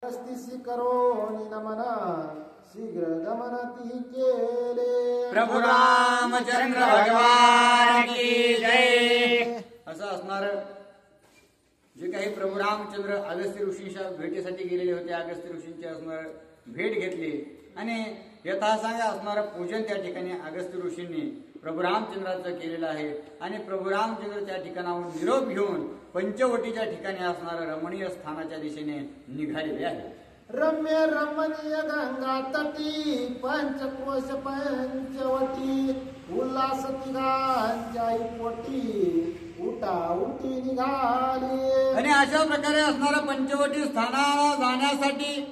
पस्तीसी करोनी नमन शीघ्र गमन ती केले। प्रभू रामचंद्र भगवान की जय। असं असणार जे काही प्रभू रामचंद्र अगस्त्य ऋषींच्या भेटीसाठी गेलेले होते, अगस्त्य ऋषींची असणार भेट घेतली आणि यथासांग असणारं पूजन त्या ठिकाणी अगस्त्य ऋषींनी प्रभू रामचंद्राचं केलेलं आहे आणि प्रभू रामचंद्र त्या ठिकाणाहून निरोप घेऊन पंचवटीच्या ठिकाणी असणाऱ्या रमणीय स्थानाच्या दिशेने निघालेले आहे। रम्य रमणीय गंगा तटी पंचक्रोश पंचवटी उल्हास तिघांच्या पोटी उठा उठी निघाली। आणि अशा प्रकारे असणारा पंचवटी स्थानाला जाण्यासाठी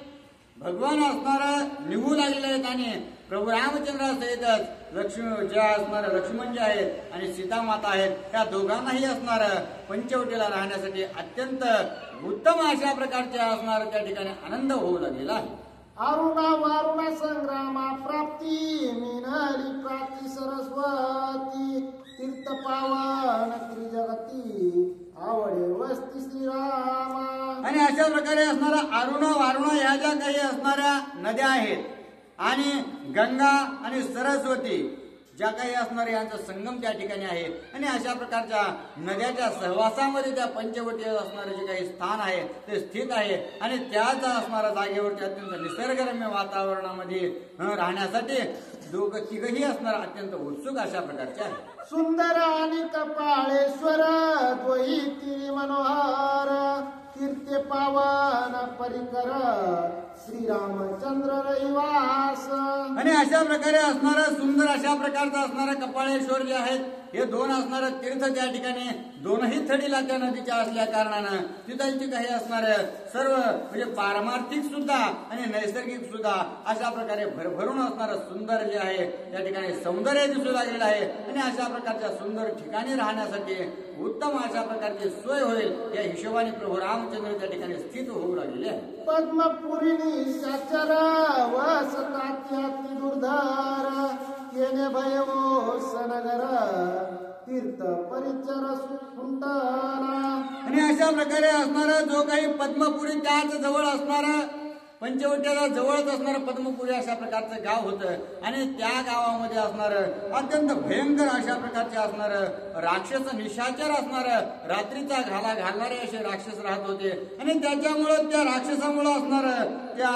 भगवान असणारा निघू लागलेले आहेत आणि प्रभू रामचंद्रासहितच लक्ष्मण जे आहेत आणि सीता माता आहेत त्या दोघांनाही असणार पंचवटीला राहण्यासाठी अत्यंत उत्तम अशा प्रकारचे असणार त्या ठिकाणी आनंद होऊ लागलेला आहे। अरुणा वारुणा संग्रामा प्राप्ती मिनाली प्राप्ती सरस्वती तीर्थ पावन त्रिजगती आवडे वस्ती श्रीरामा। आणि अशा प्रकारे असणारा अरुणा वारुणा ह्या ज्या काही असणाऱ्या नद्या आहेत आणि गंगा आणि सरस्वती ज्या काही असणारे यांचा संगम त्या ठिकाणी आहे आणि अशा प्रकारच्या नद्याच्या सहवासामध्ये त्या पंचवटी असणारे जे काही स्थान आहे ते स्थित आहे आणि त्याच असणाऱ्या जागेवरती अत्यंत निसर्गरम्य वातावरणामध्ये राहण्यासाठी तिघही असणार अत्यंत उत्सुक अशा प्रकारचे आहे। सुंदर आणि कपाळेश्वर द्वही ती मनोहर कीर्ते पावन परिकर श्रीरामचंद्र रहिवास। आणि अशा प्रकारे असणारं सुंदर अशा प्रकारचं असणारं कपाळेश्वर जे आहेत हे दोन असणारं तीर्थ त्या ठिकाणी दोनही थडीला त्या नदीच्या असल्या कारणानं तिथांची काही असणारं सर्व म्हणजे पारमार्थिक सुद्धा आणि नैसर्गिक सुद्धा अशा प्रकारे भरभरून असणारं सुंदर जे आहे त्या ठिकाणी सौंदर्य दिसू लागलेलं आहे आणि अशा प्रकारच्या सुंदर ठिकाणी राहण्यासाठी उत्तम अशा प्रकारची सोय होईल या हिशोबाने प्रभू रामचंद्र त्या ठिकाणी स्थित होऊ लागलेले आहे। पद्मपुरी शाचर वसताती दुर्धर केने भयवो सनगर तीर्थ परिचर सुकुंतला। आणि अशा प्रकारे असणारा जो काही पद्मपुरी त्याच जवळ असणारा पंचवटीला जवळच असणारं पद्मपुरी अशा प्रकारचं गाव होतं आणि त्या गावामध्ये असणारं अत्यंत भयंकर अशा प्रकारचे असणारं राक्षस निशाचर असणारं रात्रीचा घाला घालणारे असे राक्षस राहत होते आणि त्याच्यामुळं त्या राक्षसामुळं असणारं त्या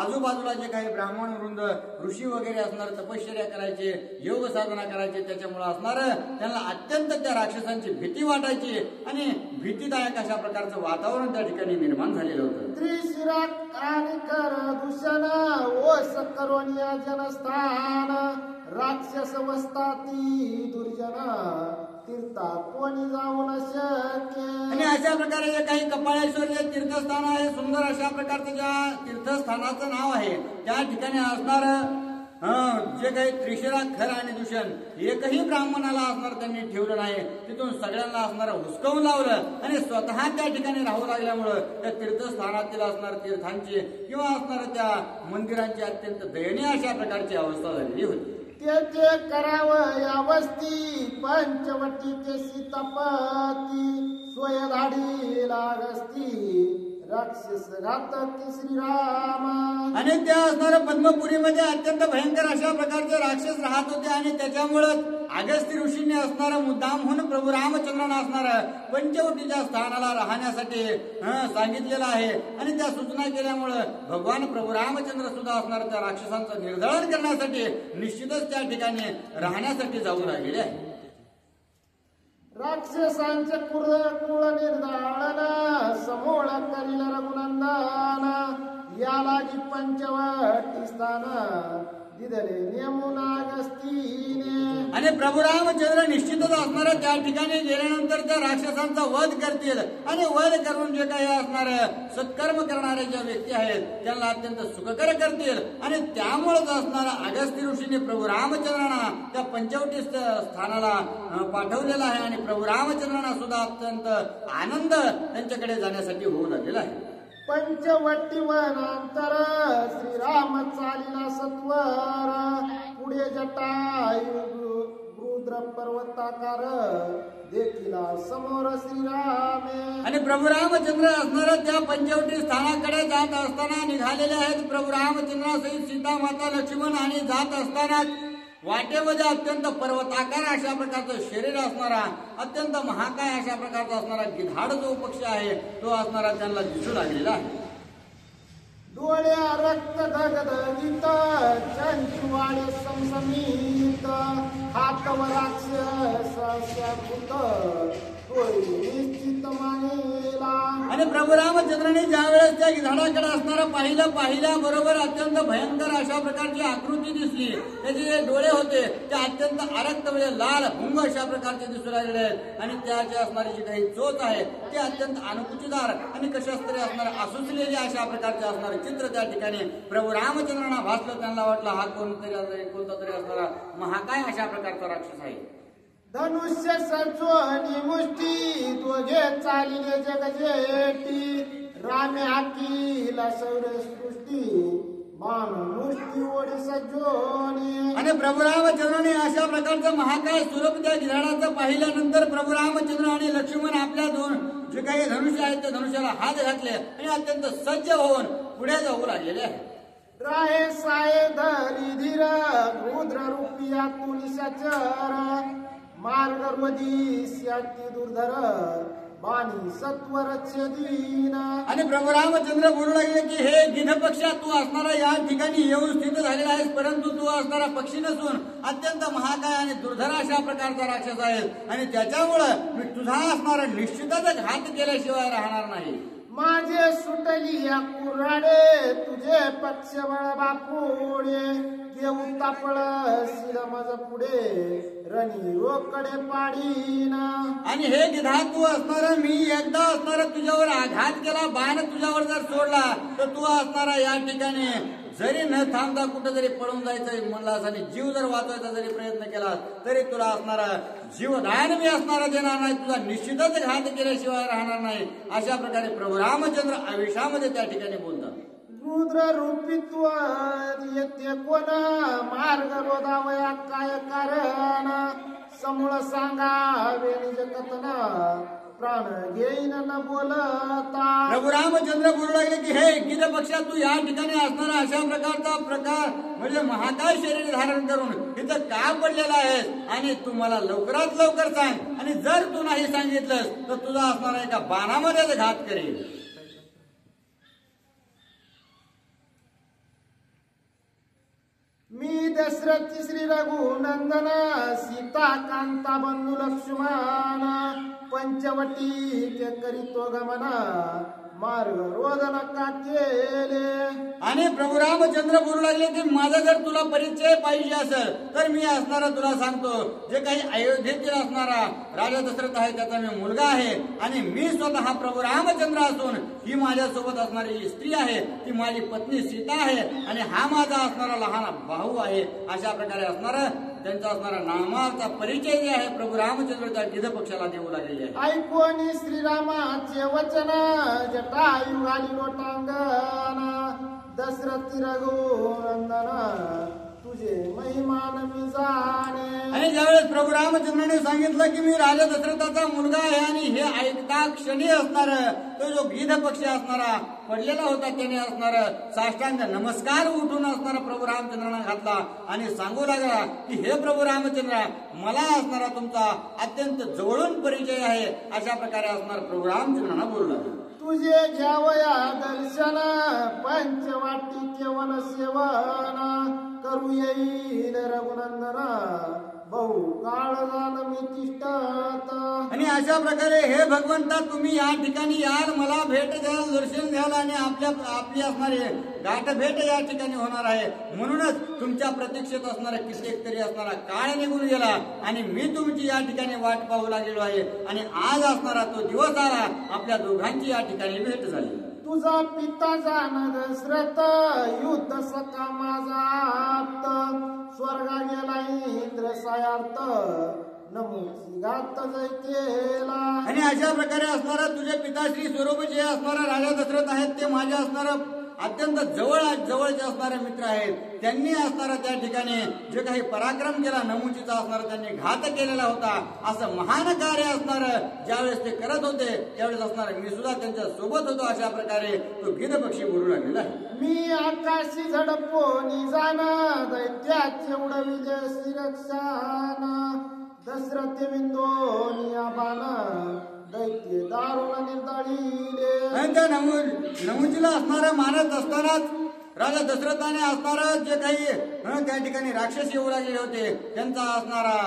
आजूबाजूला जे काही ब्राह्मण वृंद ऋषी वगैरे असणार तपश्चर्या करायचे योग साधना करायचे त्याच्यामुळं असणारं त्यांना अत्यंत त्या राक्षसांची भीती वाटायची आणि भीतीदायक अशा प्रकारचं वातावरण त्या ठिकाणी निर्माण झालेलं होतं। कर दूषण ओस करोनिया जनस्थान राक्षस वस्ताती दुर्जन तीर्था कोणी जाऊ न शक्य। आणि अशा प्रकारे जे काही कपाळेश्वर जे तीर्थस्थान आहे सुंदर अशा प्रकारचं ज्या तीर्थस्थानाचं नाव आहे त्या ठिकाणी असणार जे काही त्रिशिरा खर आणि दूषण एकही ब्राह्मणाला असणार त्यांनी ठेवलं नाही। तिथून सगळ्यांना असणार हुसकावून लावलं आणि स्वतः त्या ठिकाणी राहू लागल्यामुळं त्या तीर्थस्थानातील असणार तीर्थांची किंवा असणार त्या मंदिरांची अत्यंत दयनीय अशा प्रकारची अवस्था झालेली होती। ते करावं या वस्ती पंचवटीचे सीतापती स्वयधाडी लागस्ती राक्षस घातक श्रीराम। आणि त्या असणाऱ्या पद्मपुरीमध्ये अत्यंत भयंकर अशा प्रकारचे राक्षस राहत होते आणि त्याच्यामुळं अगस्त्य ऋषींनी असणारा मुद्दाम म्हणून प्रभू रामचंद्रांना असणारा पंचवटीच्या स्थानाला राहण्यासाठी सांगितलेलं आहे आणि त्या सूचना केल्यामुळं भगवान प्रभू रामचंद्र सुद्धा असणाऱ्या त्या राक्षसांचं निर्धारण करण्यासाठी निश्चितच त्या ठिकाणी राहण्यासाठी जाऊ लागलेले आहे। राक्षसांचे कुळ निर्धारण समोळ करील रघुनंदन या लागी पंचवटी स्थान दिदले नेमुनागस्तीने। आणि प्रभू रामचंद्र निश्चितच असणार त्या ठिकाणी गेल्यानंतर त्या राक्षसांचा वध करतील आणि वध करून जे काही असणार सत्कर्म करणारे ज्या व्यक्ती आहेत त्यांना अत्यंत सुखकर करतील आणि त्यामुळेच असणारा अगस्त्य ऋषीने प्रभू रामचंद्रांना त्या पंचवटी स्थानाला पाठवलेला आहे आणि प्रभू रामचंद्रांना सुद्धा अत्यंत आनंद त्यांच्याकडे जाण्यासाठी होऊ लागलेला आहे। पंचवटी वनांतर श्रीराम चालिला सत्वर पुढे जटायु रुद्र पर्वताकार देखिला समोर श्रीरामे. आणि प्रभू रामचंद्र असणारा त्या पंचवटी स्थानाकडे जात असताना निघालेले आहेत. प्रभू रामचंद्रासहित सीता माता लक्ष्मण आणि जात असताना वाटेमध्ये अत्यंत पर्वताकार अशा प्रकारचं शरीर असणारा, अत्यंत महाकाय अशा प्रकारचा असणारा गिधाड जो पक्षी आहे तो असणारा त्यांना दिसू लागलेला आहे. डोळ्या रक्त धगधगीत चंचुवाडे समसमीत हातवर राक्षसभूत निश्चित मानेला. आणि प्रभू रामचंद्राने ज्या वेळेस त्या गिधाडाकडे असणारा पाहिल्याबरोबर अत्यंत भयंकर अशा प्रकारची आकृती दिसली. त्याचे जे डोळे होते ते अत्यंत आरक्त म्हणजे लाल हुंग अशा प्रकारचे दिसू लागलेले आहेत. आणि त्याचे असणारी जी काही चोच आहे ते अत्यंत अणकुचीदार आणि कशाच तरी असणार असुचलेले अशा प्रकारचे असणारे चित्र त्या ठिकाणी प्रभू रामचंद्रांना भासलं. त्यांना वाटलं हा कोणता तरी असणारा महाकाय अशा प्रकारचा राक्षस आहे. धनुष्य सजोनी मुष्टी दोघे चालिले जगजेटी रामे हाकीला शौर्य सृष्टी बाण मुष्टी ओढी सजोनी. आणि प्रभू रामचंद्राने अशा प्रकारचं महाकाय स्वरूप त्या गिधाडाचं पाहिल्यानंतर प्रभू रामचंद्र आणि लक्ष्मण आपल्या दोन जे काही धनुष्य आहेत त्या धनुष्याला हात घातले आणि अत्यंत सज्ज होऊन पुढे जाऊ लागलेले आहे. राहे साये धरी धीर रुद्र रूपिया तुनिशाचर मार्ग रोदिस्याती दुर्धर बाणी सत्वर छेदीन. आणि प्रभू रामचंद्र बोलू लागले की हे गिध पक्षा तू असणारा या ठिकाणी येऊन स्थित झालेला आहेस, परंतु तू असणारा पक्षी नसून अत्यंत महाकाय आणि दुर्धर अशा प्रकारचा राक्षस आहे. आणि त्याच्यामुळं मी तुझा असणारा निश्चितच घात केल्याशिवाय राहणार नाही. माझे सुटली या कुऱ्हाडे तुझे पक्षबळ बापुडे घेऊन तापळ शिल मज पुढे रणी रोकडे पाडीन. आणि हे गिधा तू असणारा मी एकदा असणारा तुझ्यावर आघात केला, बाण तुझ्यावर जर सोडला तर तू असणारा या ठिकाणी जरी न थांबता कुठं जरी पळून जायचं म्हणलास आणि जीव जर वाचवायचा जरी प्रयत्न केला तरी तुला असणारा जीवदान मी असणारा देणार नाही, तुझा निश्चितच घात केल्याशिवाय राहणार नाही. अशा प्रकारे प्रभू रामचंद्र आयुष्यामध्ये त्या ठिकाणी बोलतात. रुद्र रूपित्व येते कोण मार्ग रोधावया काय कारण समूळ सांगावे निज कथन प्राण घेईन न बोलता. प्रभू रामचंद्र बोलू लागले की हे गिध पक्षा तू या ठिकाणी असणारा अशा प्रकारचा प्रकार म्हणजे महाकाय शरीर धारण करून इथं का पडलेला आहेस आणि तू मला लवकरात लवकर सांग. आणि जर तू नाही सांगितलंस तर तुझा असणारा एका बाणामध्येच घात करेल. मी दशरथी श्री रघुनंदन सीता कांता बंधू लक्ष्मण पंचवटी के करीतो गमन मार्ग रोदन का केले. आणि प्रभू रामचंद्र बोलू लागले की माझा जर तुला परिचय पाहिजे असेल तर मी असणारा तुला सांगतो. जे काही अयोध्येतील असणारा राजा दशरथ आहे त्याचा मी मुलगा आहे आणि मी स्वतः प्रभू रामचंद्र असून ही माझ्यासोबत असणारी स्त्री आहे ती माझी पत्नी सीता आहे आणि हा माझा असणारा लहान भाऊ आहे. अशा प्रकारे असणारा त्यांचा असणारा नामाचा परिचय जे आहे प्रभू रामचंद्र त्या गिध पक्षाला देऊ लागलेले आहे. ऐकोनी श्रीरामाचे वचन जटायु घाली लोटांगण दशरथी रघुनंदन तुझे महिमान मी जाणे. आणि ज्यावेळेस प्रभू रामचंद्राने सांगितलं की मी राजा दशरथाचा मुलगा आहे आणि हे ऐकता क्षणी असणार तो जो गिध पक्षी असणारा पडलेला होता त्याने असणार साष्टांग नमस्कार उठून असणारा प्रभू रामचंद्रांना घातला आणि सांगू लागला की हे प्रभू रामचंद्र मला असणारा तुमचा अत्यंत जवळून परिचय आहे. अशा प्रकारे असणार प्रभू रामचंद्रांना बोलू लागला. तुझे घ्यावया दर्शन पंचवाटी केवल सेवन करू येईल रघुनंदन बहु काळ झालं मी तिष्ठत. आणि अशा प्रकारे हे भगवंता तुम्ही या ठिकाणी याल, मला भेट द्याल, दर्शन द्याल आणि आपली असणारी गाठ भेट या ठिकाणी होणार आहे. म्हणूनच तुमच्या प्रतीक्षेत असणारा कित्येक तरी असणारा काळ निघून गेला आणि मी तुमची या ठिकाणी वाट पाहू लागलेलो आहे आणि आज असणारा तो दिवस आला. आपल्या दोघांची या ठिकाणी भेट झाली. तुझा पिता जाण दशरथ युद्ध सका माझा आप्त स्वर्गा गेला इंद्र सायार्थ नमुची घात जय केला. आणि अशा प्रकारे असणारा तुझे पिताश्री स्वरूप जे असणारा राजा दशरथ आहेत ते माझ्या असणारा अत्यंत जवळचे असणारे मित्र आहेत, त्यांनी असणारा त्या ठिकाणी जे काही पराक्रम केला नमुचीचा असणारा, त्यांनी घात केलेला होता. असं महान कार्य असणार ज्यावेळेस ते करत होते त्यावेळेस असणार मी सुद्धा त्यांच्या सोबत होतो. अशा प्रकारे तो गिध पक्षी बोलू लागलेला आहे. मी आकाशी झडपोनी जाणं दैत्याचे उडविले श्रीरक्षान दशरथ विंदोनिया बाण दैत्य दारुण निर्दळीले. त्या नमुचीला असणारा मानत असतानाच राजा दशरथाने असणारं जे काही त्या ठिकाणी राक्षस येऊ लागले होते त्यांचा असणारा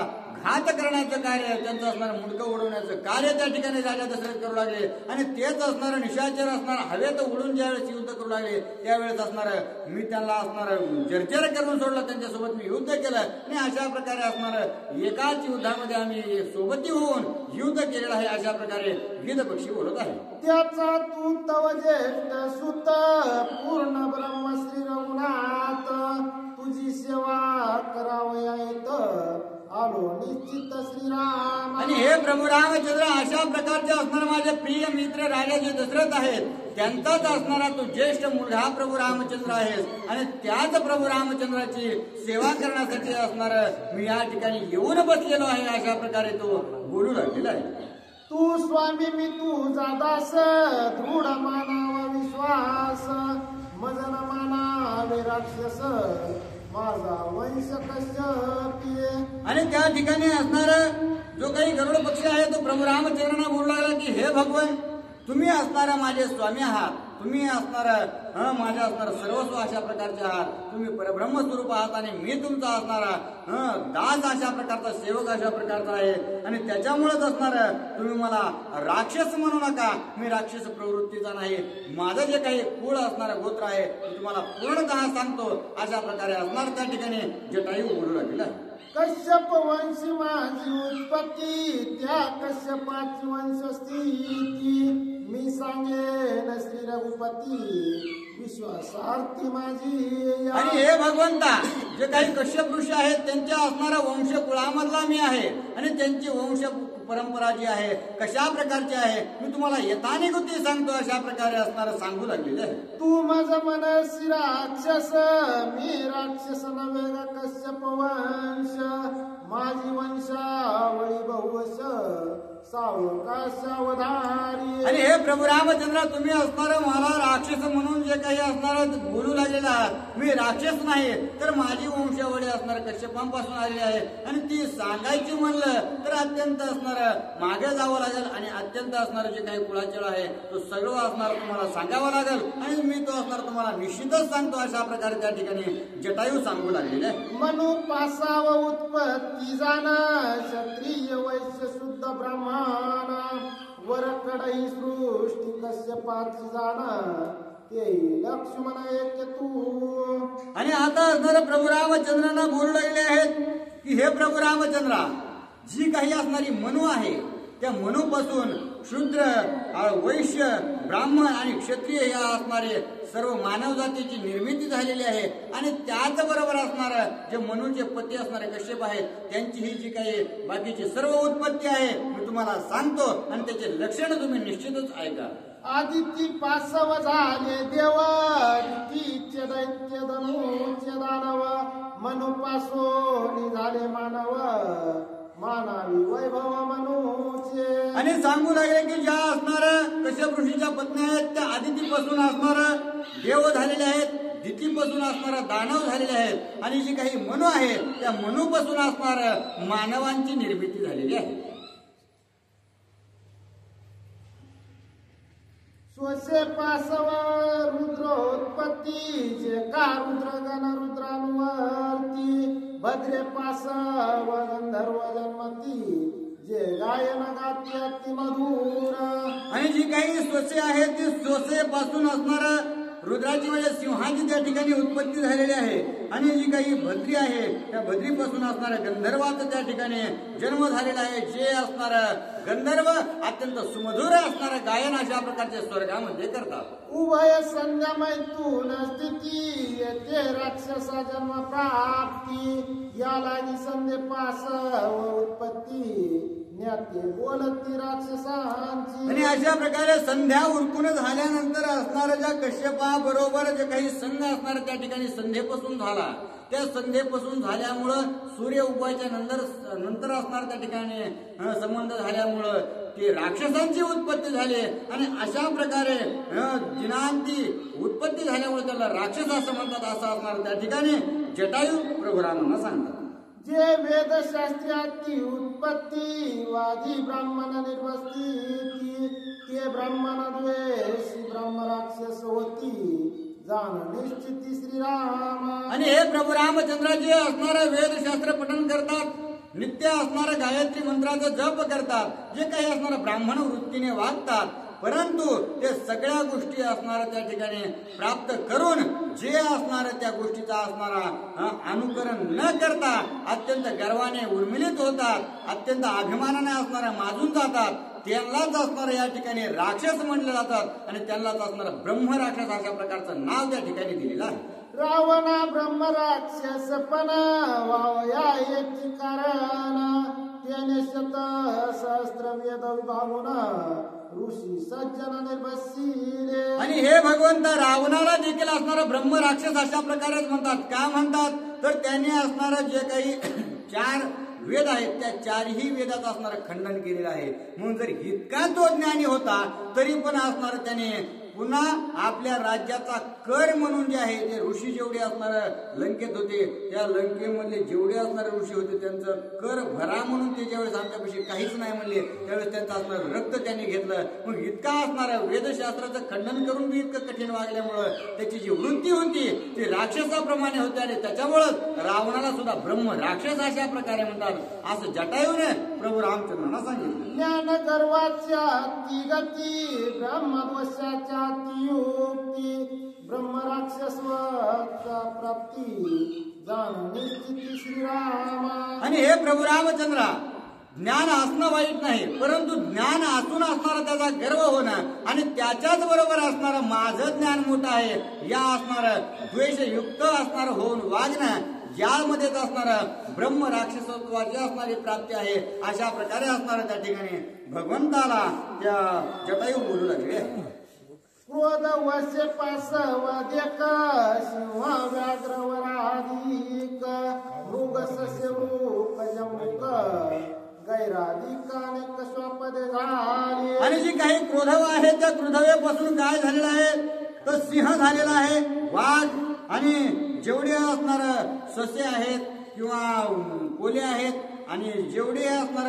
घात करण्याचं कार्य, त्यांचं असणारं मुंडकं उडवण्याचं कार्य त्या ठिकाणी राजा दशरथ करू लागले. आणि तेच असणारं निशाचर असणार हवेत उडून ज्यावेळेस युद्ध करू लागले त्यावेळेस असणारं मी त्यांना असणारं जर्जर करून सोडलं, त्यांच्यासोबत मी युद्ध केलं. आणि अशा प्रकारे असणारं एकाच युद्धामध्ये आम्ही सोबती होऊन युद्ध केलेलं आहे. अशा प्रकारे गिध पक्षी बोलत आहे. त्याचा तू तव ज्येष्ठ सुत पूर्ण ब्रह्मश्री रघुनाथ तुझी सेवा करावया येत आलो निश्चित श्रीराम. आणि हे प्रभू रामचंद्र अशा प्रकारचे असणारे माझे प्रिय मित्र राजा जे दशरथ आहेत त्यांचाच असणारा तू ज्येष्ठ मुलगा प्रभू रामचंद्र आहेस. आणि त्याच प्रभू रामचंद्राची सेवा करण्यासाठी असणार मी या ठिकाणी येऊन बसलेलो आहे. अशा प्रकारे तो बोलू लागलेला आहे. तू स्वामी मी तुझा दास दृढ मानावा विश्वास मजन मानावे राक्षस माझा वंश कश्यपी. आणि त्या ठिकाणी असणार जो काही गरुड पक्षी आहे तो प्रभू रामचंद्रांना बोलू लागला की हे भगवान तुम्ही असणारा माझे स्वामी आहात, तुम्ही असणार माझ्या असणार सर्वस्व अशा प्रकारचे आहात, तुम्ही परब्रह्म स्वरूप आहात आणि मी तुमचा असणारा दास अशा प्रकारचा सेवक अशा प्रकारचा आहे. आणि त्याच्यामुळेच असणार तुम्ही मला राक्षस म्हणू नका, मी राक्षस प्रवृत्तीचा नाही, माझं जे काही कुळ असणार गोत्र आहे ते तुम्हाला पूर्णतः सांगतो. अशा प्रकारे असणार त्या ठिकाणी जटायू बोलू लागलेला आहे. कश्यप वंशी माझी उत्पत्ती त्या कश्यपाची वंश स्थिती मी सांगेन श्री रघुपती विश्वासार्थी माझी. आणि हे भगवंता जे काही कश्यप ऋषी आहेत त्यांच्या असणारा वंश कुळामधला मी आहे. आणि त्यांची वंश परंपरा जी आहे कशा प्रकारची आहे मी तुम्हाला येताने गोष्टी सांगतो. अशा प्रकारे असणार सांगू लागलेले आहे. तू माझं मनसी राक्षस मी राक्षस नव्हे ग कश्यप वंश माझी वंशावळी बहुवश सावकाशावधारी. आणि हे प्रभू रामचंद्र तुम्ही असणार मला राक्षस म्हणून जे काही असणार बोलू लागलेला आहात, मी राक्षस नाही तर माझी वंशावळी असणार कश्यपांपासून आलेली आहे. आणि ती सांगायची म्हणलं तर अत्यंत असणार मागे जावं लागेल आणि अत्यंत असणार जे काही कुळाचळ आहे तो सर्व असणार तुम्हाला सांगावं लागेल. आणि मी तो असणार तुम्हाला निश्चितच सांगतो. अशा प्रकारे त्या ठिकाणी जटायू सांगू लागलेले आहे. मनु पासाव उत्पत्ती जाण क्षत्रिय वैश्य शुद्ध ब्राह्मण वर कडई सृष्टी कश्यपाची जाण ते लक्ष्मण एक तू. आणि आता असणारे प्रभू रामचंद्रांना बोलू लागले आहेत की हे प्रभू रामचंद्रा जी काही असणारी मनु आहे त्या मनूपासून शूद्र वैश्य ब्राह्मण आणि क्षत्रिय या असणारे सर्व मानव जातीची निर्मिती झालेली आहे. आणि त्याचबरोबर असणार जे मनूचे पती असणारे कश्यप आहेत त्यांची ही जी काही बाकीची सर्व उत्पत्ती आहे मी तुम्हाला सांगतो. आणि त्याचे लक्षण तुम्ही निश्चितच ऐका. आदिती पासव झाले देव रीतीचे दैत्य धनुचे दानव मनुपासोनी झाले मानव मानावी वैभव मनूचे. आणि सांगू लागले की ज्या असणार कश्यप ऋषीच्या पत्नी आहेत त्या आदितीपासून असणार देव झालेले आहेत, दितीपासून असणार दानव झालेले आहेत. आणि जी काही मनू आहे त्या मनूपासून असणार मानवांची निर्मिती झालेली आहे. स्वसे पासव रुद्रोत्पत्ती जे का रुद्रगण रुद्रानुवर्ती भद्रे पासव गंधर्व जन्मती जे गायन गाते अति मधुर. आणि जी काही स्वसे आहे ती स्वसे पासून असणार रुद्राची म्हणजे सिंहाची त्या ठिकाणी उत्पत्ती झालेली आहे. आणि जी काही भद्री आहे त्या भद्रीपासून असणाऱ्या गंधर्वाचा त्या ठिकाणी जन्म झालेला आहे. जे असणार गंधर्व अत्यंत सुमधुर असणारं गायन अशा प्रकारचे स्वर्गामध्ये करतात. उभय संध्या मैथून स्थिती येते राक्षसा जन्म प्राप्ती या लागी संधे पासव उत्पत्ती ज्ञाते बोलती राक्षसांची. आणि अशा प्रकारे संध्या उरकून झाल्यानंतर असणाऱ्या ज्या कश्यपा बरोबर जे काही संघ असणार त्या ठिकाणी संध्येपासून झाला. त्या संध्येपासून झाल्यामुळं सूर्य उगवायच्या नंतर असणार त्या ठिकाणी संबंध झाल्यामुळं ते राक्षसांची उत्पत्ती झाली. आणि अशा प्रकारे दिनांती उत्पत्ती झाल्यामुळे त्याला राक्षस असं म्हणतात. असं असणार त्या ठिकाणी जटायू प्रभू रामांना सांगतात. जे वेदशास्त्राची उत्पत्ती वादी ब्राह्मण निर्वस्ती ते ब्राह्मण द्वेषी ब्रह्म राक्षस होती जाण निश्चिती श्रीराम. आणि हे प्रभू रामचंद्र जे असणारं वेदशास्त्र पठण करतात, नित्य असणारं गायत्री मंत्राचा जप करतात, जे काही असणारं ब्राह्मण वृत्तीने वागतात, परंतु ते सगळ्या गोष्टी असणाऱ्या त्या ठिकाणी प्राप्त करून जे असणारं त्या गोष्टीचा असणारा अनुकरण न करता अत्यंत गर्वाने उर्मिलित होतात, अत्यंत अभिमानाने असणारा माजून जातात, त्यांनाच असणारं या ठिकाणी राक्षस म्हणले जातात. आणि त्यांनाच असणारं ब्रह्म राक्षस अशा प्रकारचं नाव त्या ठिकाणी दिलेलं आहे. रावणा ब्रह्म राक्षस पण वावया याची कारण त्याने सहस्त्र वेद विभागून ऋषी सज्जन निर्बसिले. आणि हे भगवंत रावणाला देखील असणारा ब्रह्म राक्षस अशा प्रकारेच म्हणतात. का म्हणतात तर त्याने असणारं जे काही 4 वेद आहेत त्या 4ही वेदात असणारं खंडन केलेलं आहे. म्हणून जर इतका तो ज्ञानी होता तरी पण असणार त्याने पुन्हा आपल्या राज्याचा कर म्हणून जे आहे ते ऋषी जेवढे असणार लंकेत होते त्या लंकेमधले जेवढे असणारे ऋषी होते त्यांचं कर भरा म्हणून ते ज्यावेळेस आमच्यापाशी काहीच नाही म्हणले त्यावेळेस त्यांचं असणार रक्त त्यांनी घेतलं. मग इतका असणार वेदशास्त्राचं खंडन करून बी इतकं कठीण वागल्यामुळं त्याची जी वृत्ती होती ती राक्षसाप्रमाणे होती. आणि त्याच्यामुळंच रावणाला सुद्धा ब्रह्म राक्षस अशा प्रकारे म्हणतात. असं जटायूने प्रभू रामचंद्रांना सांगितलं. ज्ञान गर्वाच्या ती गती ब्रह्मदोषाच्या ती युक्ती ब्रह्म राक्षसवाचा प्राप्ती जाण निश्चिती श्रीराम. आणि हे प्रभू रामचंद्रा ज्ञान असणं वाईट नाही, परंतु ज्ञान असून असणारा त्याचा गर्व होणं आणि त्याच्याच बरोबर असणारं माझं ज्ञान मोठं आहे या असणारं द्वेषयुक्त असणारं होऊन वागणं यामध्येच असणारं ब्रह्म राक्षसत्वाची असणारी प्राप्ती आहे. अशा प्रकारे असणारं त्या ठिकाणी भगवंताला त्या जटायू बोलू लागले. क्रोध वश्य पासवदेक सिंह व्याघ्र वराधिक मृग सस्य रूप जमुक गैराधिक अनेक स्वपदे झाले. आणि जी काही क्रोधव आहे त्या क्रोधवेपासून काय झालेलं आहे तर सिंह झालेला आहे, वाघ आणि जेवढे असणार ससे आहेत किंवा कोले आहेत आणि जेवढे असणार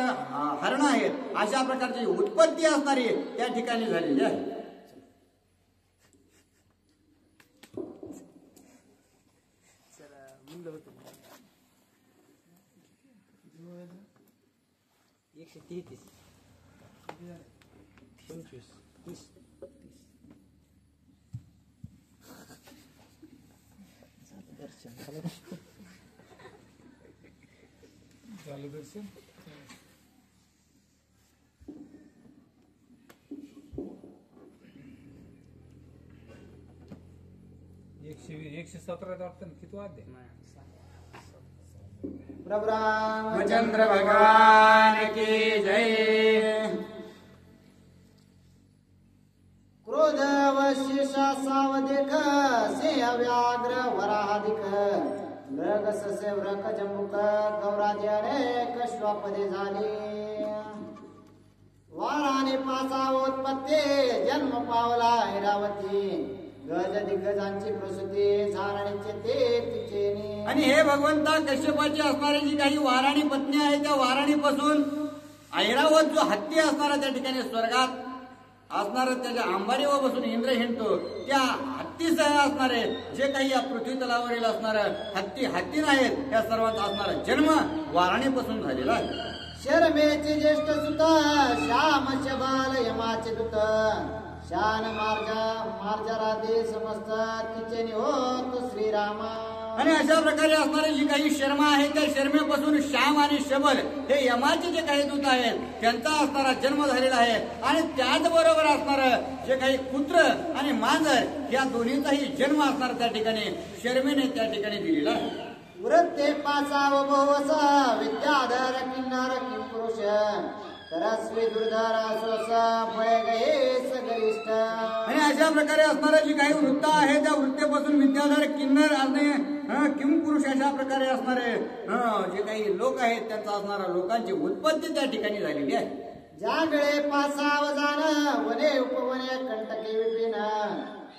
हरण आहेत अशा प्रकारची उत्पत्ती असणारी त्या ठिकाणी झालेली आहे. झालं दर्शन. 117 वाटतं ना किती वाद्य. प्रभु रामचंद्र भगवान की जय. क्रोध वशिषा सावधिक सिंह व्याघ्र वराधिक मृग सस्य व्रक जमुक गौरादी अनेक श्वापदे झाले. वाराने पासा उत्पत्ती जन्म पावला ऐरावती गज दिग्गजांची प्रसूती झारणीचे ते तिचेनी. आणि हे भगवंता कश्यपाची असणारी जी काही वाराणी पत्नी आहे त्या वाराणीपासून ऐरावत जो हत्ती असणारा त्या ठिकाणी स्वर्गात असणार त्याच्या अंबारीवर बसून इंद्र हिंडतो त्या हत्तीसह असणारे जे काही या पृथ्वी तलावरील असणार हत्ती नाहीत त्या सर्वांचा असणारा जन्म वाराणीपासून झालेला आहे. शर्मेचे ज्येष्ठ सुत श्यामचे बाल यमाचे दूत शान मार्जरादे समस्त तिचे होत श्रीरामा. आणि अशा प्रकारे असणारी जी काही शर्मा आहे त्या शर्मेपासून श्याम आणि शबल हे यमाचे जे काही दूत आहेत त्यांचा असणारा जन्म झालेला आहे. आणि त्याचबरोबर असणार जे काही कुत्र आणि मांजर या दोन्हीचाही जन्म असणार त्या ठिकाणी शर्मेने त्या ठिकाणी दिलेला आहे. वृत्ते पासाव बहुवसा विद्याधर किन्नर किंपुरुष तरस्वी दुर्धर असोस फळे गहे गरिष्ठ. आणि अशा प्रकारे असणारे जी काही वृत्त आहे त्या वृत्तेपासून विद्याधर किन्नर आणि किम पुरुष अशा प्रकारे असणारे जे काही लोक आहेत त्यांचा असणारा लोकांची उत्पत्ती त्या ठिकाणी झालेली आहे. ज्या वेळे पासाव जाण वने उपवने कंटके विपिन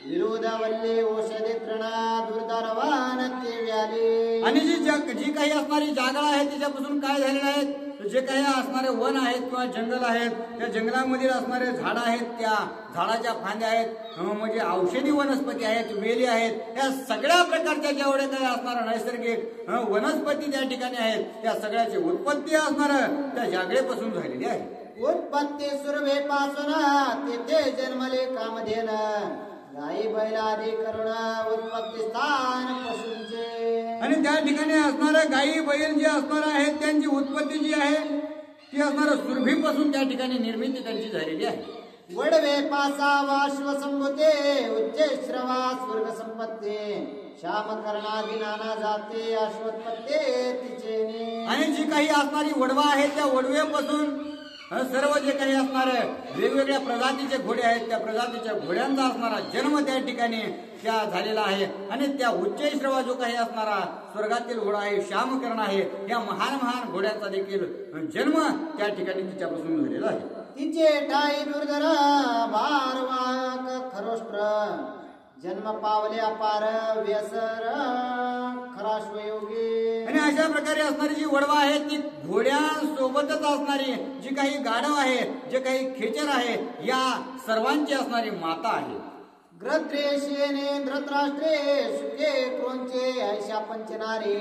विरोध वल्ले औषधे तृण दुर्धरवान ते व्याले. आणि जी काही असणारी जागा आहे त्याच्यापासून काय झालेलं आहे, जे काही असणारे वन आहेत किंवा जंगल आहेत त्या जंगलामधील असणारे झाडं आहेत, त्या झाडाच्या फांद्या आहेत, म्हणजे औषधी वनस्पती आहेत, वेली आहेत, त्या सगळ्या प्रकारच्या जेवढे काही असणाऱ्या नैसर्गिक वनस्पती त्या ठिकाणी आहेत त्या सगळ्याची उत्पत्ती असणार त्या जागेपासून झालेली आहे. उत्पत्ती सुरभे पासून तेथे जन्मले कामधेन गाई बैलादी करुण उत्पत्ती स्थान पशूंचे. आणि त्या ठिकाणी असणारे गायी बैल जे असणार आहेत त्यांची उत्पत्ती जी आहे ती असणार सुरभीपासून त्या ठिकाणी निर्मिती त्यांची झालेली आहे. वडवे पासावा शिवसंभूते उच्चे श्रवा स्वर्ग संपत्ती श्याम कर्णादी नाना जाते अश्वत्पत्ते तिचे. आणि जी काही असणारी वडवा आहे त्या वडव्यापासून सर्व जे काही असणार वेगवेगळ्या प्रजातीचे घोडे आहेत त्या प्रजातीच्या घोड्यांचा असणारा जन्म त्या ठिकाणी त्या झालेला आहे. आणि त्या उच्चैश्रवा जो काही असणारा स्वर्गातील घोडा आहे श्यामकर्ण आहे या महान महान घोड्यांचा देखील जन्म त्या ठिकाणी तिच्यापासून झालेला आहे. तिचे टाई दुर्धर भारवाक खरोष्ट्र जन्म पावले अपार व्यसर खराश्वयोगी. आणि अशा प्रकारे असणारी जी वडवा आहे ती घोड्यांसोबतच असणारी जी काही गाढव आहे जे काही खेचर आहे या सर्वांची असणारी माता आहे. ग्रद्रेशेने धृतराष्ट्रे सुखे क्रोंचे ऐशा पंचनारे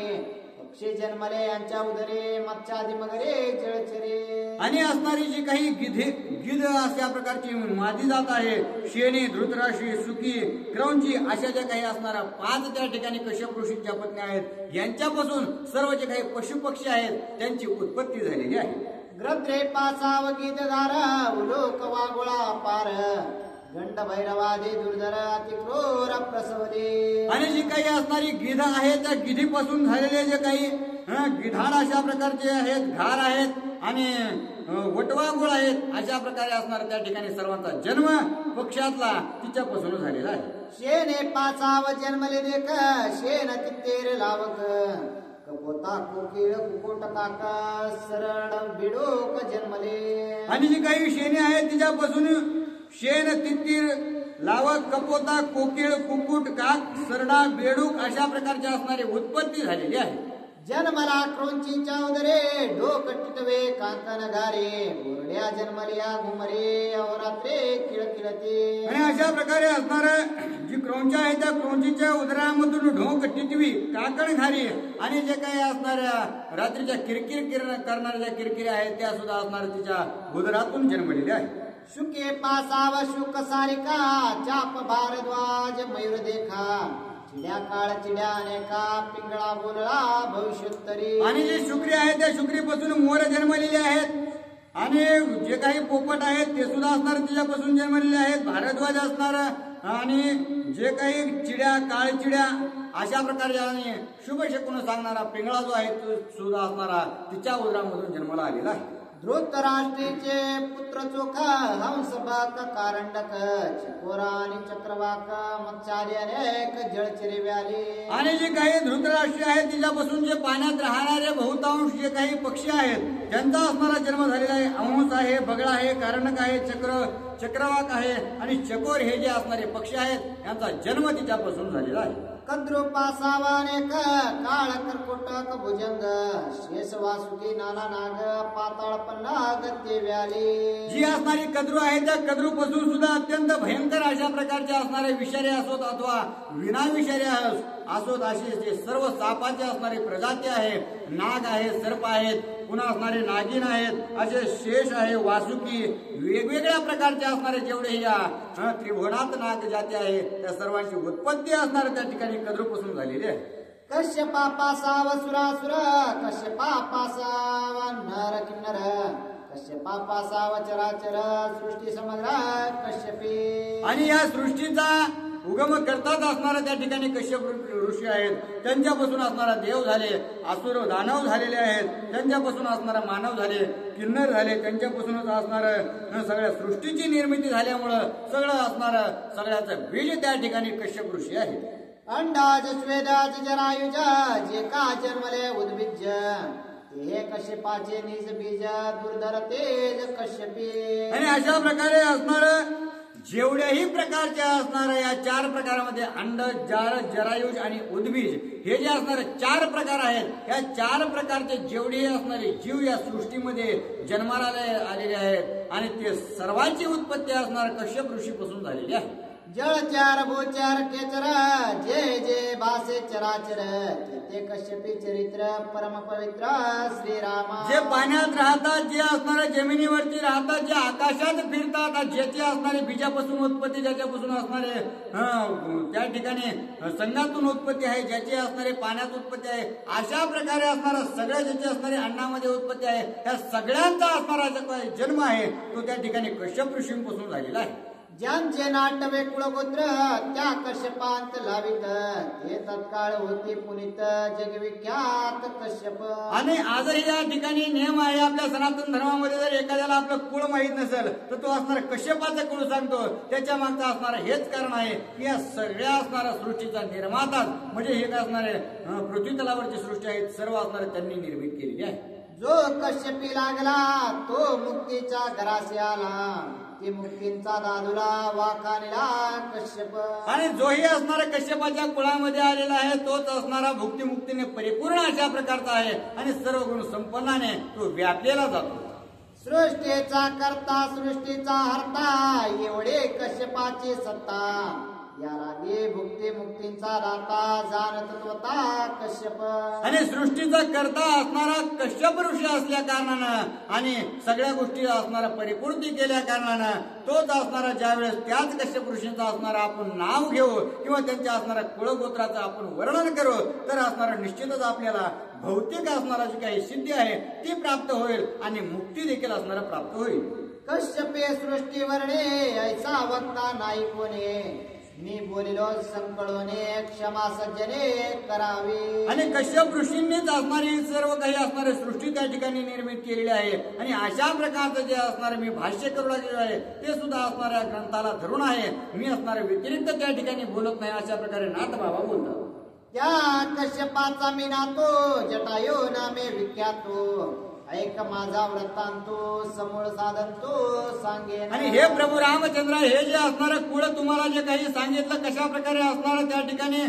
पक्षी जन्मले यांच्या उदरे मत्स्यादी मगरे जळचरे. आणि असणारी जी काही गिध अशा प्रकारची मादी जात आहे शेने धृतराष्ट्री सुकी क्रौंची अशा ज्या काही असणाऱ्या 5 त्या ठिकाणी कश्यप ऋषींच्या पत्नी आहेत यांच्यापासून सर्व जे काही पशु पक्षी आहेत त्यांची उत्पत्ती झालेली आहे. ग्रद्रे पासाव गीतधारा उलोक वागुळा पार गंड भैरवादी दुर्धर अतिक्रूर प्रसवली. आणि जी काही असणारी गिध आहे त्या गिधीपासून झालेले जे काही गिधाड अशा प्रकारचे आहेत, घार आहेत आणि वटवाघूळ आहेत अशा प्रकारे असणार त्या ठिकाणी सर्वांचा जन्म पक्षातला तिच्यापासून झालेला आहे. शेने पासाव जन्मले देख शेन तित्तेर लावक कपोता कोकिळ कुकुट काका सरळ बिडोक जन्मले. आणि जी काही शेने आहेत तिच्यापासून शेन तित्तीर लावक कपोता कोकिळ कुकुट काक सरडा बेडूक अशा प्रकारची असणारी उत्पत्ती झालेली आहे. जन्मला क्रोंचीच्या उदरे डोक टिटवे कांकन घारे बोरड्या जन्मलिया घुमरे अवरात्रे किळकिळते. आणि अशा प्रकारे असणार जी क्रोंच आहे त्या क्रोंचीच्या उदरामधून ढोक टिटवी काकण घारी आणि जे काही असणाऱ्या रात्रीच्या किरकिर करणाऱ्या ज्या किरकिऱ्या आहेत त्या सुद्धा असणार तिच्या उदरातून जन्मलेल्या आहेत. शुके पासाव शुक सारिका चाप भारद्वाज मयूर देखा चिड्या काळ चिड्या अनेका पिंगळा बोलळा भविष्योत्तरी. आणि जी शुक्री आहे त्या शुक्रीपासून मोर जन्मलेले आहेत आणि जे काही पोपट आहेत ते सुद्धा असणार तिच्यापासून जन्मलेले आहेत. भारद्वाज असणार आणि जे काही चिड्या काळ चिड्या अशा प्रकारे आणि शुभ शकून सांगणारा पिंगळा जो आहे तो सुद्धा असणारा तिच्या उदरामधून जन्माला आलेला आहे. धृतराष्ट्रीचे पुत्र चोख हंसबाक कारंडक चिकोरा आणि चक्रवाक मत्स्यादी अनेक जळचिरे व्याली. आणि जे काही धृतराष्ट्री आहे तिच्यापासून जे पाण्यात राहणारे बहुतांश जे काही पक्षी आहेत त्यांचा असणारा जन्म झालेला आहे. अंश आहे, बगळा आहे, कारंडक आहे, चक्रवाक आहे आणि चकोर हे जे असणारे पक्षी आहेत यांचा जन्म तिच्यापासून झालेला आहे. कद्रुपासावानेक काळ कर्कोटक भुजंग शेष वासुकी नाना नाग पाताळ पन्नाग ते व्याली. जी असणारी कद्रू आहे त्या कद्रूपासून सुद्धा अत्यंत भयंकर अशा प्रकारचे असणारे विषारी असोत अथवा विना विषारी असोत असे जे सर्व सापाचे असणारे प्रजाती आहे, नाग आहे, सर्प आहेत, पुन्हा असणारे नागिन आहेत, असे शेष आहे, वासुकी वेगवेगळ्या प्रकारचे असणारे जेवढे या त्रिभुवनात नाग जाती आहे त्या सर्वांची उत्पत्ती असणारे त्या ठिकाणी कद्रूपासून झालेली आहे. कश्यपा पासाव सुरासुर कश्यपा पासाव नर किन्नर कश्यपा पासाव चराचर सृष्टी समग्र कश्यपी. आणि या सृष्टीचा उगम करतात असणारा त्या ठिकाणी कश्यप ऋषी आहेत, त्यांच्यापासून असणारा देव झाले, असुर दानव झालेले आहेत, त्यांच्यापासून असणारा मानव झाले, किन्नर झाले, त्यांच्यापासूनच असणारं सगळ्या सृष्टीची निर्मिती झाल्यामुळं सगळं असणारं सगळ्याचं बीज त्या ठिकाणी कश्यप ऋषी आहे. अंडाज स्वेदाज जरायुज जे का जन्मले उद्भिज ते कश्यपाचे निज बीज दुर्धर तेज कश्यपी. आणि अशा प्रकारे असणार जेवढ्याही प्रकारच्या असणाऱ्या या 4 प्रकारामध्ये अंड, जार, जरायुज आणि उद्बीज हे जे असणारे 4 प्रकार आहेत, या 4 प्रकारचे जेवढेही असणारे जीव या सृष्टीमध्ये जन्माला आलेले आहेत आणि ते सर्वांची उत्पत्ती असणार कश्यप ऋषीपासून झालेली आहे. जळचार भूचार केचर जे जे भासे चराचर ते कश्यपी चरित्र परम पवित्र श्रीराम. जे पाण्यात राहतात, जे असणारे जमिनीवरती राहतात, जे आकाशात फिरतात, ज्याची असणारे बीजापासून उत्पत्ती, ज्याच्यापासून असणारे त्या ठिकाणी संघातून उत्पत्ती आहे, ज्याची असणारे पाण्यात उत्पत्ती आहे, अशा प्रकारे असणारा सगळ्या ज्याची असणारे अन्नामध्ये उत्पत्ती आहे, त्या सगळ्यांचा असणारा जो जन्म आहे तो त्या ठिकाणी कश्यप ऋषींपासून झालेला आहे. ज्यांचे नाटवे कुळगोत्र त्या कश्यपांत लावित हे तत्काळ होती पुनित जगविख्यात कश्यप. आणि आजही या ठिकाणी नियम आहे आपल्या सनातन धर्मामध्ये, जर एखाद्याला आपलं कुळ माहित नसेल तर तो असणारा कश्यपाचं कुळ सांगतो. त्याच्या मागचं असणारं हेच कारण आहे की या सगळ्या असणाऱ्या सृष्टीचा निर्माता म्हणजे हे काय असणारे पृथ्वी तलावरची सृष्टी आहे सर्व असणारे त्यांनी निर्मित केलेली आहे. जो कश्यपी लागला तो मुक्तीच्या घराशी आला, ते मुक्तींचा दादुला वाखानिला कश्यप. आणि जोही असणारा कश्यपाच्या कुळामध्ये आलेला आहे तोच असणारा भुक्तिमुक्तीने परिपूर्ण अशा प्रकारचा आहे आणि सर्व गुण संपन्नाने तो व्यापलेला जातो. सृष्टीचा करता सृष्टीचा हरता एवढे कश्यपाची सत्ता, या रागे भुक्ती मुक्तींचा दाता जाणत तत्वता कश्यप. आणि सृष्टीचा करता असणारा कश्यप ऋषी असल्या कारणानं आणि सगळ्या गोष्टी असणारा परिपूर्ती केल्या कारणानं तोच असणारा ज्यावेळेस त्याच कश्यप ऋषींचा असणारा आपण नाव घेऊ किंवा त्यांच्या असणाऱ्या कुळगोत्राचं आपण वर्णन करू तर असणारा निश्चितच आपल्याला भौतिक असणारा जी काही सिद्धी आहे ती प्राप्त होईल आणि मुक्ती देखील असणारा प्राप्त होईल. कश्यपे सृष्टी वर्णे ऐसा वक्ता नाही कोणे, मी बोलिलो संकळोने क्षमा सज्जने करावी. आणि कश्यप ऋषींनीच असणारी सर्व काही असणारे सृष्टी त्या ठिकाणी निर्मित केलेली आहे आणि अशा प्रकारचं जे असणारे मी भाष्य करू लागलेलो आहे ते सुद्धा असणाऱ्या ग्रंथाला धरून आहे. मी असणारे व्यतिरिक्त त्या ठिकाणी बोलत नाही अशा प्रकारे नाथ बाबा बोलतात. त्या कश्यपाचा मी नातो जटायो नामे विख्यातो, ऐक माझा वृत्तांतो समूळ साधंतो सांगेन. आणि हे प्रभू रामचंद्र हे जे असणारं कुळ तुम्हाला जे काही सांगितलं कशा प्रकारे असणार त्या ठिकाणी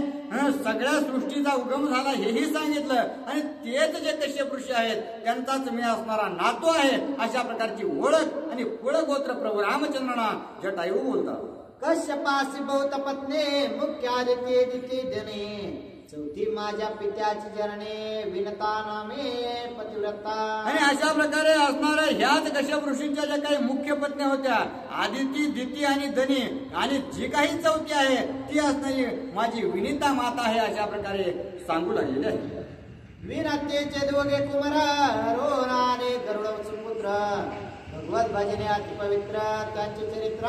सगळ्या सृष्टीचा उगम झाला हेही सांगितलं आणि तेच जे कश्यप ऋषी आहेत त्यांचाच मी असणारा नातो आहे अशा प्रकारची ओळख आणि कुळगोत्र प्रभू रामचंद्रांना जटायू बोलतात. कश्यपासी बहुत पत्ने मुख्य आदित्य दिती धने, चौथी माझ्या पित्याची जनने विनता नामे पतिव्रता. आणि अशा प्रकारे असणाऱ्या ह्याच कश्यप ऋषींच्या ज्या काही मुख्य पत्न्या होत्या आदिती, दिती आणि धनी आणि जी काही चौथी आहे ती असणारी माझी विनिता माता आहे अशा प्रकारे सांगू लागलेले आहे. विनतेचे दोघे कुमार रोनाने गरुड सुपुत्र, भगवत भजने अति पवित्र त्यांचे चरित्र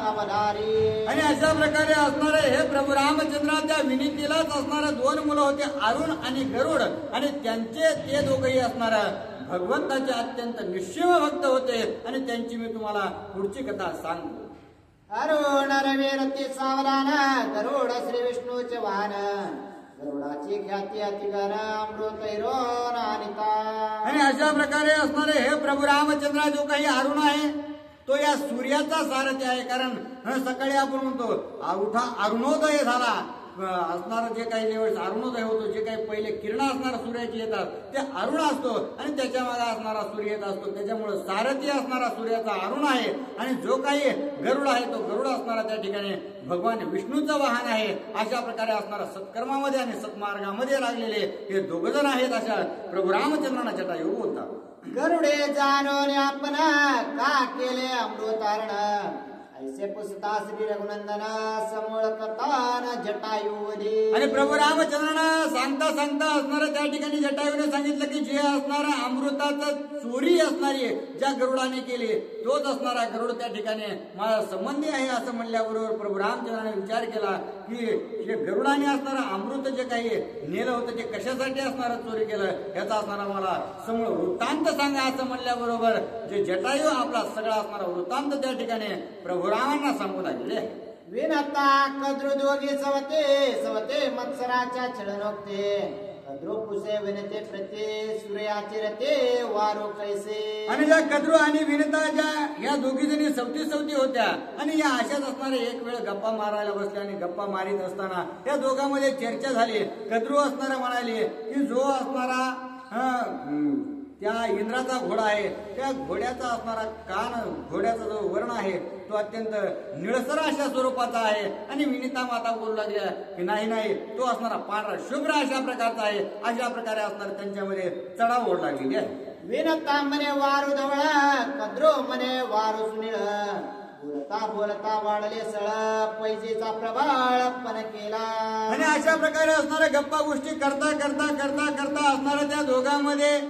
अवधारी. आणि अशा प्रकारे असणारे हे प्रभू रामचंद्र त्या विनीतीलाच असणारे 2 मुलं होते अरुण आणि गरुड आणि त्यांचे ते दोघेही असणार भगवंताचे अत्यंत निश्चिम भक्त होते आणि त्यांची मी तुम्हाला पुढची कथा सांगतो. अरुण रविरती सावधान गरुड श्री विष्णूचे वाहन, गरुडाची ख्याती अतिगान अमृतैरो नानिता. आणि अशा प्रकारे असणारे हे प्रभू रामचंद्र जो काही अरुण आहे तो या सूर्याचा सारथी आहे. कारण सकाळी आपण म्हणतो अरुणोदय झाला असणार जे काही ज्यावेळेस अरुणोदय होतो जे काही पहिले किरण असणार सूर्याची येतात ते अरुण असतो आणि त्याच्या मागे असणारा सूर्य येत असतो. त्याच्यामुळे सारथी असणारा सूर्याचा अरुण आहे आणि जो काही गरुड आहे तो गरुड असणारा त्या ठिकाणी भगवान विष्णूचं वाहन आहे. अशा प्रकारे असणारा सत्कर्मामध्ये आणि सत्मार्गामध्ये लागलेले हे 2 जण आहेत अशा प्रभू रामचंद्रांना जटायू बोलतात. गरुडे जाणून आपण का केले अमृतारण, ऐसे पुसता श्री रघुनंदना समूळ कथान जटायुवधी. आणि प्रभू रामचंद्रांना सांगता सांगता असणार त्या ठिकाणी जटायूने सांगितलं की जे असणार अमृताचं चोरी असणारी ज्या गरुडाने केली तोच असणारा गरुड त्या ठिकाणी माझा संबंधी आहे असं म्हणल्याबरोबर प्रभू रामचंद्राने विचार केला की हे गरुडाने असणारं अमृत जे काही नेलं होतं ते कशासाठी असणारं चोरी केलं याचा असणारा मला समूळ वृत्तांत सांगा असं म्हणल्याबरोबर जे जटायू आपला सगळा असणारा वृत्तांत त्या ठिकाणी प्रभू रामांना सांगू लागले. विनता कद्रु दोघे सवते मत्सराच्या छळनोक्ते कद्रु पुसे विनते प्रते सूर्याचे रते वारो कैसे. आणि ज्या कद्रू आणि विनता ज्या या दोघी जणी सवती होत्या आणि या अशाच असणारे एक वेळ गप्पा मारायला बसले आणि गप्पा मारित असताना त्या दोघांमध्ये चर्चा झाली. कद्रू असणारा म्हणाले की जो असणारा त्या इंद्राचा घोडा आहे त्या घोड्याचा असणारा घोड्याचा जो वर्ण आहे तो अत्यंत निळसर अशा स्वरूपाचा आहे. आणि विनिता माता बोलू लागल्या की नाही तो असणारा पांढरा शुभ्र अशा प्रकारचा आहे. अशा प्रकारे असणारा त्यांच्यामध्ये चढाव ओढ लागलेली आहे. विनता म्हणे वारू धवळ कद्रो म्हणे वारू सुनीळ बोलता वाढले सळ पैजेचा प्रभाळपण केला. आणि अशा प्रकारे असणाऱ्या गप्पा गोष्टी करता असणाऱ्या त्या दोघांमध्ये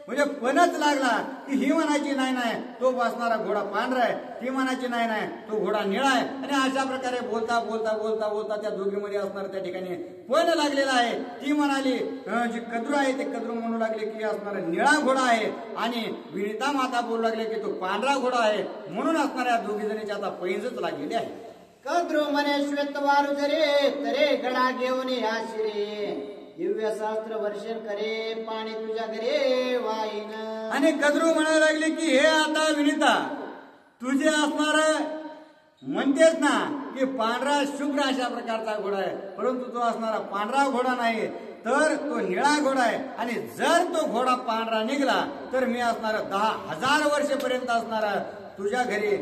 म्हणजे पणच लागला की ही म्हणायची नाही तो असणारा घोडा पांढरा आहे, ती म्हणायची नाही तो घोडा निळा आहे. आणि अशा प्रकारे बोलता त्या दोघीमध्ये असणार त्या ठिकाणी पण लागलेला आहे. ती म्हणाली जी कद्रू आहे ते कद्रू म्हणू लागले की असणारा निळा घोडा आहे आणि विनिता माता बोलू लागले की तो पांढरा घोडा आहे. म्हणून असणाऱ्या दोघी जणीची आता पैंजच लागलेली आहे. कद्रू म्हणे श्वेत वारू तरे गडा घेऊन या शिरे दिव्य सहस्त्र वर्षण करे पाणी तुझ्या घरे वाईन. आणि कद्रू म्हणायला लागले की हे आता विनिता तुझे असणार म्हणतेस ना की पांढरा शुभ्र अशा प्रकारचा घोडा आहे परंतु तो असणारा पांढरा घोडा नाही तर तो निळा घोडा आहे. आणि जर तो घोडा पांढरा निघाला तर मी असणार 10,000 वर्षेपर्यंत असणारा तुझ्या घरी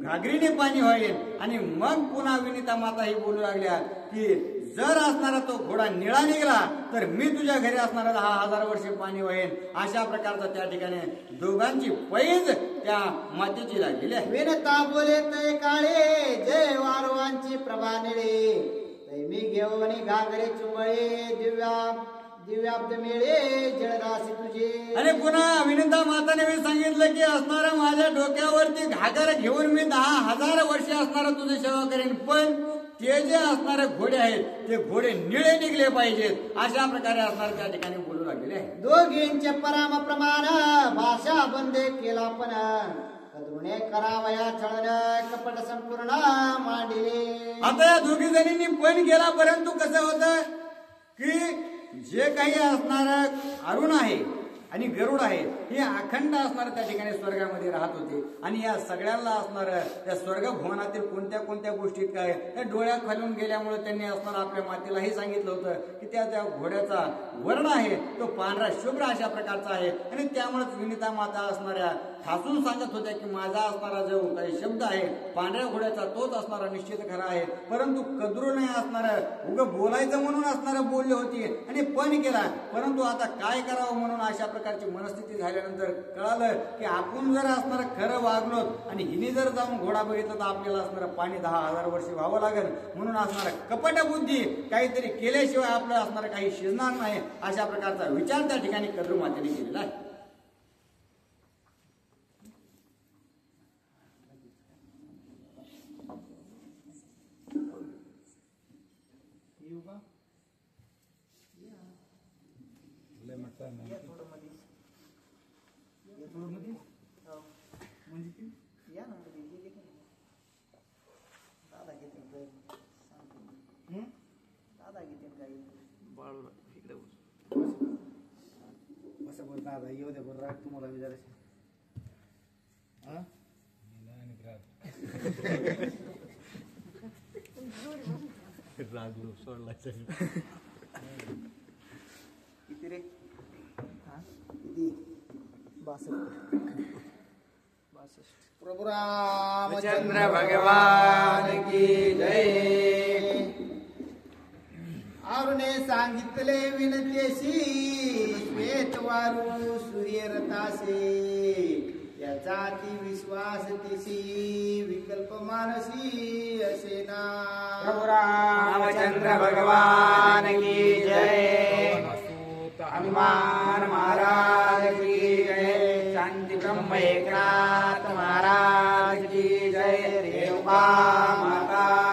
घागरीने पाणी होईल. आणि मग पुन्हा विनिता माता ही बोलू लागल्या की जर असणारा तो घोडा निळा निघाला तर मी तुझ्या घरी असणारा 10,000 वर्षे पाणी होईल. अशा प्रकारचा त्या ठिकाणी दोघांची पैज त्या मातेची लागलेली आहे. विनता बोले तय काळे जय वारवांची प्रभा निळे तै मी घेऊन घागरे चुंबळे दिव्याब्द मिळे जळदासी तुझे. आणि पुन्हा विनिता माताने मी सांगितलं की असणारा माझ्या डोक्यावरती घागर घेऊन मी 10,000 वर्षे असणारा तुझी सेवा करेन पण ते जे असणारे घोडे आहेत ते घोडे निळे निघले पाहिजेत. अशा प्रकारे असणार त्या ठिकाणी बोलू लागलेले आहे. दोघींचे पराम प्रमाण भाषा बंदे केला पण कद्रूने करावया छळन कपट संपूर्ण मांडले. आता या दोघी जणींनी पण केला परंतु कसं होतं की जे काही असणार अरुण आहे आणि गरुड आहे हे अखंड असणार त्या ठिकाणी स्वर्गामध्ये राहत होते. आणि या सगळ्यांना असणार त्या स्वर्ग भवनातील कोणत्या गोष्टीत काय त्या डोळ्यात खालून गेल्यामुळे त्यांनी असणार आपल्या मातेला हे सांगितलं होतं की त्या घोड्याचा वर्ण आहे तो पांढरा शुभ्र अशा प्रकारचा आहे. आणि त्यामुळेच विनिता माता असणाऱ्या ठासून सांगत होत्या की माझा असणारा जो काही शब्द आहे पांढऱ्या घोड्याचा तोच असणारा निश्चित खरा आहे. परंतु कद्रू नाही असणार उगं बोलायचं म्हणून असणारं बोलले होते आणि पण केला परंतु आता काय करावं म्हणून अशा प्रकारची मनस्थिती झाल्यानंतर कळालं की आपण जर असणार खरं वागलो आणि हिने जर जाऊन घोडा बघितला तर आपल्याला असणार पाणी 10,000 वर्षे व्हावं लागेल. म्हणून असणार कपट बुद्धी काहीतरी केल्याशिवाय आपलं असणार काही शिजणार नाही. अशा प्रकारचा विचार त्या ठिकाणी कद्रू मातेने केलेला आहे. दादा येऊ दे बरं राग तुम्हाला विचार राग सोडला किती रे किती 62 प्रभु रामचंद्र भगवान की जय. आरुने सांगितले विनतेशी श्वेत वारू सूर्य रथासे याचा ती विश्वास तिसी विकल्प मानसी असेना. प्रभु रामचंद्र भगवान की जय. हनुमान महाराज की जय. शांति ब्रह्म एकनाथ महाराज की जय. रेणुका माता